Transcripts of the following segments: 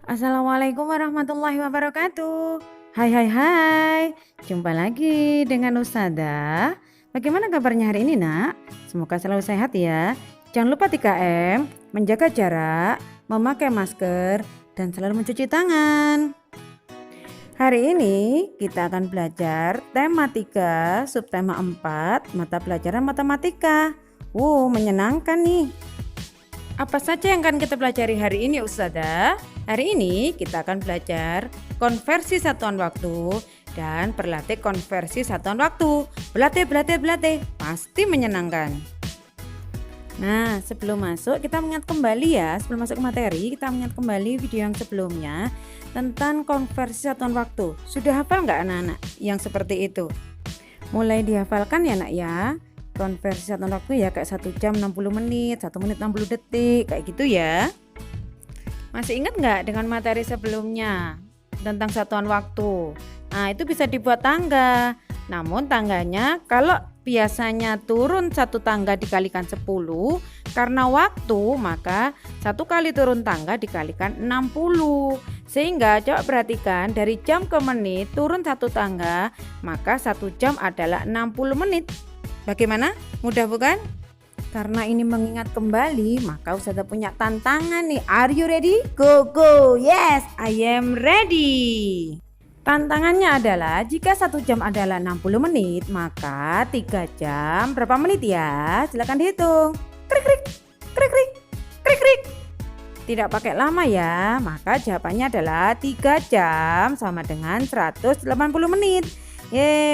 Assalamualaikum warahmatullahi wabarakatuh. Hai hai hai, jumpa lagi dengan Ustazah. Bagaimana kabarnya hari ini nak? Semoga selalu sehat ya. Jangan lupa 3M, menjaga jarak, memakai masker, dan selalu mencuci tangan. Hari ini kita akan belajar tema 3, subtema 4, mata pelajaran matematika. Menyenangkan nih. Apa saja yang akan kita pelajari hari ini Ustazah? Hari ini kita akan belajar konversi satuan waktu dan berlatih konversi satuan waktu. Berlatih, pasti menyenangkan. Nah, sebelum masuk kita mengingat kembali ya, sebelum masuk ke materi kita mengingat kembali video yang sebelumnya tentang konversi satuan waktu. Sudah hafal nggak anak-anak yang seperti itu? Mulai dihafalkan ya nak ya. Konversi satuan waktu ya kayak 1 jam 60 menit, 1 menit 60 detik, kayak gitu ya. Masih ingat nggak dengan materi sebelumnya tentang satuan waktu? Nah, itu bisa dibuat tangga. Namun tangganya kalau biasanya turun satu tangga dikalikan 10, karena waktu maka satu kali turun tangga dikalikan 60. Sehingga coba perhatikan dari jam ke menit turun satu tangga, maka 1 jam adalah 60 menit. Bagaimana? Mudah bukan? Karena ini mengingat kembali, maka Ustazah punya tantangan nih. Are you ready? Go go. Yes, I am ready. Tantangannya adalah jika 1 jam adalah 60 menit, maka 3 jam berapa menit ya? Silakan dihitung. Krik krik. Krik krik. Krik krik. Tidak pakai lama ya. Maka jawabannya adalah 3 jam sama dengan 180 menit.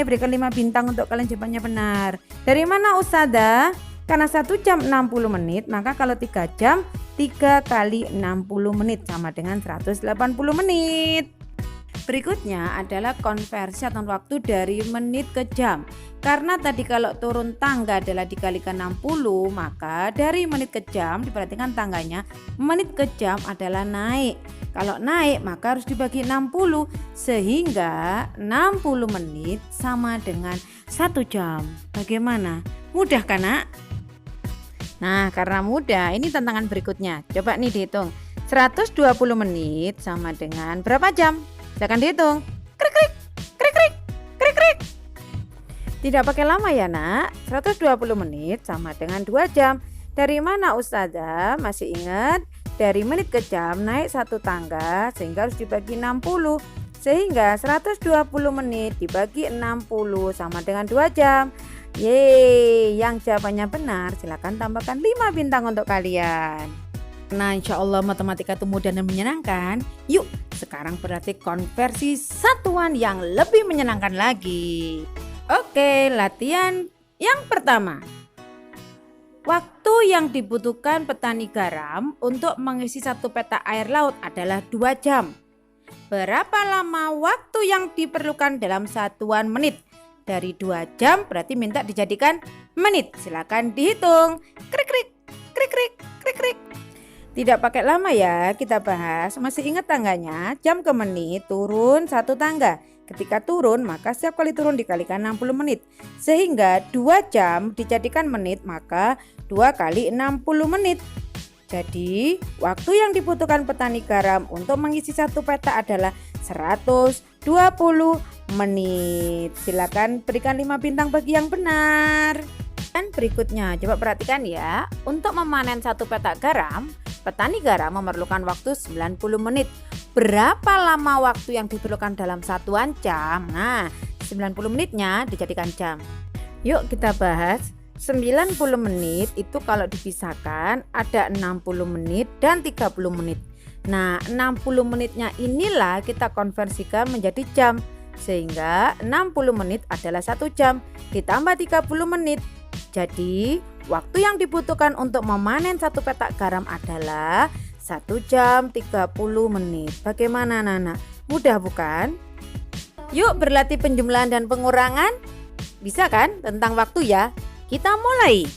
Berikan 5 bintang untuk kalian jawabannya benar. Dari mana Ustazah? Karena 1 jam 60 menit, maka kalau 3 jam 3 kali 60 menit sama dengan 180 menit. Berikutnya adalah konversi satuan waktu dari menit ke jam. Karena tadi kalau turun tangga adalah dikalikan 60, maka dari menit ke jam diperhatikan tangganya, menit ke jam adalah naik. Kalau naik maka harus dibagi 60, sehingga 60 menit sama dengan 1 jam. Bagaimana? Mudah kan nak? Nah, karena mudah, ini tantangan berikutnya. Coba nih dihitung. 120 menit sama dengan berapa jam? Silakan dihitung. Krik krik. Krik krik. Krik krik. Tidak pakai lama ya nak. 120 menit sama dengan 2 jam. Dari mana Ustazah? Masih ingat? Dari menit ke jam naik satu tangga sehingga harus dibagi 60. Sehingga 120 menit dibagi 60 sama dengan 2 jam. Yang jawabannya benar silakan tambahkan 5 bintang untuk kalian. Nah, insya Allah matematika itu mudah dan menyenangkan. Yuk, sekarang berarti konversi satuan yang lebih menyenangkan lagi. Oke, latihan yang pertama. Waktu yang dibutuhkan petani garam untuk mengisi satu petak air laut adalah 2 jam. Berapa lama waktu yang diperlukan dalam satuan menit? Dari 2 jam berarti minta dijadikan menit. Silakan dihitung. Krik krik. Krik krik. Krik krik. Tidak pakai lama ya, kita bahas. Masih ingat tangganya? Jam ke menit turun satu tangga. Ketika turun maka setiap kali turun dikalikan 60 menit. Sehingga 2 jam dijadikan menit, maka 2 kali 60 menit. Jadi waktu yang dibutuhkan petani garam untuk mengisi satu petak adalah 120 menit. Silakan berikan 5 bintang bagi yang benar. Dan berikutnya coba perhatikan ya. Untuk memanen satu petak garam, petani garam memerlukan waktu 90 menit. Berapa lama waktu yang diperlukan dalam satuan jam? Nah, 90 menitnya dijadikan jam. Yuk kita bahas. 90 menit itu kalau dipisahkan ada 60 menit dan 30 menit. Nah, 60 menitnya inilah kita konversikan menjadi jam. Sehingga 60 menit adalah 1 jam ditambah 30 menit. Jadi waktu yang dibutuhkan untuk memanen satu petak garam adalah 1 jam 30 menit. Bagaimana Nana? Mudah bukan? Yuk berlatih penjumlahan dan pengurangan. Bisa kan tentang waktu ya? Kita mulai.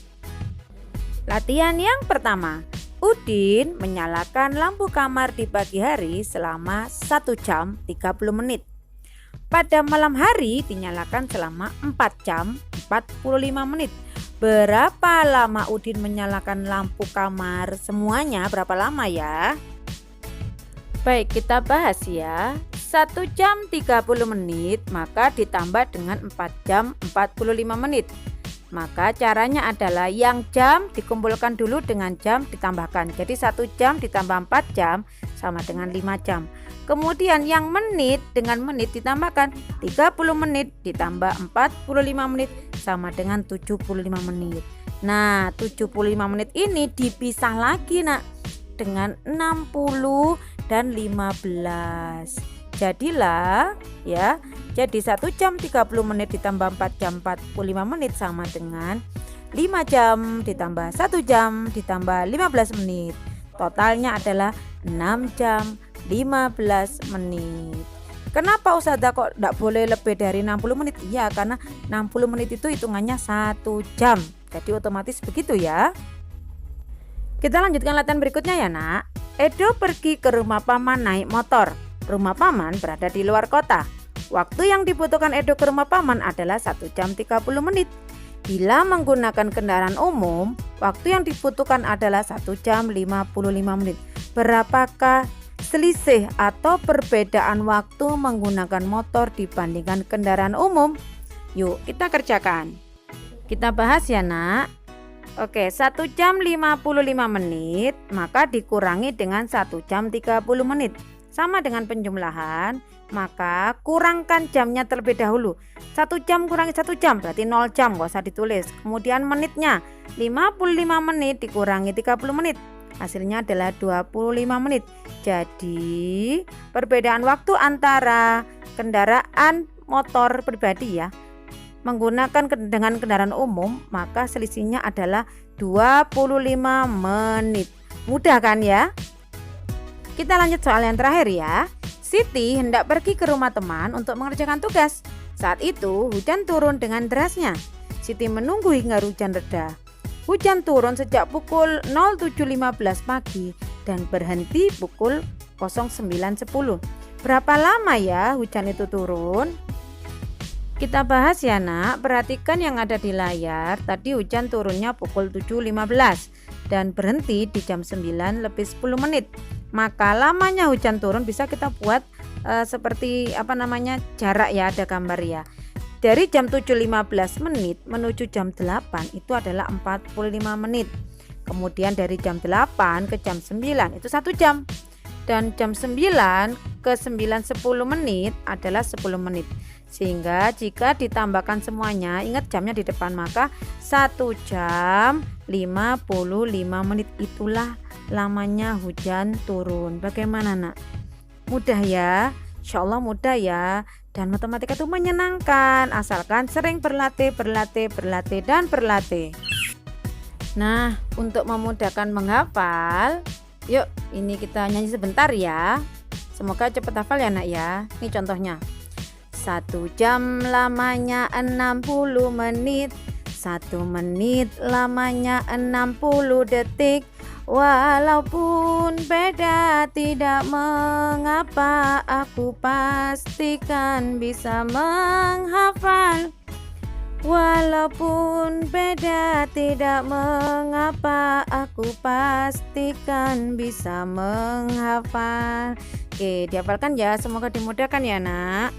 Latihan yang pertama. Udin menyalakan lampu kamar di pagi hari selama 1 jam 30 menit. Pada malam hari dinyalakan selama 4 jam 45 menit. Berapa lama Udin menyalakan lampu kamar semuanya? Berapa lama ya? Baik, kita bahas ya. 1 jam 30 menit maka ditambah dengan 4 jam 45 menit. Maka caranya adalah yang jam dikumpulkan dulu dengan jam ditambahkan. Jadi 1 jam ditambah 4 jam sama dengan 5 jam. Kemudian yang menit dengan menit ditambahkan 30 menit ditambah 45 menit sama dengan 75 menit. Nah, 75 menit ini dipisah lagi nak dengan 60 dan 15. Jadilah ya, jadi 1 jam 30 menit ditambah 4 jam 45 menit sama dengan 5 jam ditambah 1 jam ditambah 15 menit. Totalnya adalah 6 jam 15 menit. Kenapa Ustazah kok tidak boleh lebih dari 60 menit? Iya, karena 60 menit itu hitungannya 1 jam. Jadi otomatis begitu ya. Kita lanjutkan latihan berikutnya ya nak. Edo pergi ke rumah paman naik motor. Rumah paman berada di luar kota. Waktu yang dibutuhkan Edo ke rumah paman adalah 1 jam 30 menit. Bila menggunakan kendaraan umum, waktu yang dibutuhkan adalah 1 jam 55 menit. Berapakah selisih atau perbedaan waktu menggunakan motor dibandingkan kendaraan umum? Yuk kita kerjakan. Kita bahas ya nak. Oke, 1 jam 55 menit maka dikurangi dengan 1 jam 30 menit. Sama dengan penjumlahan, maka kurangkan jamnya terlebih dahulu. 1 jam kurangi 1 jam berarti 0 jam, gak usah ditulis. Kemudian menitnya 55 menit dikurangi 30 menit. Hasilnya adalah 25 menit. Jadi perbedaan waktu antara kendaraan motor pribadi ya menggunakan dengan kendaraan umum, maka selisihnya adalah 25 menit. Mudah kan ya? Kita lanjut soal yang terakhir ya. Siti hendak pergi ke rumah teman untuk mengerjakan tugas. Saat itu hujan turun dengan derasnya. Siti menunggu hingga hujan reda. Hujan turun sejak pukul 07.15 pagi dan berhenti pukul 09.10. Berapa lama ya hujan itu turun? Kita bahas ya nak, perhatikan yang ada di layar. Tadi hujan turunnya pukul 7.15 dan berhenti di jam 9 lebih 10 menit. Maka lamanya hujan turun bisa kita buat seperti jarak ya, ada gambar ya. Dari jam 7.15 menit menuju jam 8 itu adalah 45 menit. Kemudian dari jam 8 ke jam 9 itu 1 jam. Dan jam 9 ke 9.10 menit adalah 10 menit. Sehingga jika ditambahkan semuanya, ingat jamnya di depan, maka 1 jam 55 menit itulah lamanya hujan turun. Bagaimana nak? Mudah ya? Insya Allah mudah ya. Dan matematika itu menyenangkan asalkan sering berlatih dan berlatih. Nah, untuk memudahkan menghafal, yuk ini kita nyanyi sebentar ya. Semoga cepat hafal ya nak ya. Ini contohnya. 1 jam lamanya 60 menit, 1 menit lamanya 60 detik. Walaupun beda tidak mengapa, aku pastikan bisa menghafal. Walaupun beda tidak mengapa, aku pastikan bisa menghafal. Oke, dihafalkan ya, semoga dimudahkan ya nak.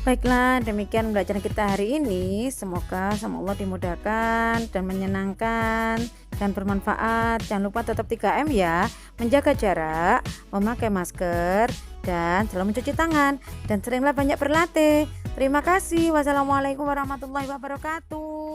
Baiklah, demikian pembelajaran kita hari ini. Semoga sama Allah dimudahkan dan menyenangkan dan bermanfaat. Jangan lupa tetap 3M ya, menjaga jarak, memakai masker, dan selalu mencuci tangan. Dan seringlah banyak berlatih. Terima kasih. Wassalamualaikum warahmatullahi wabarakatuh.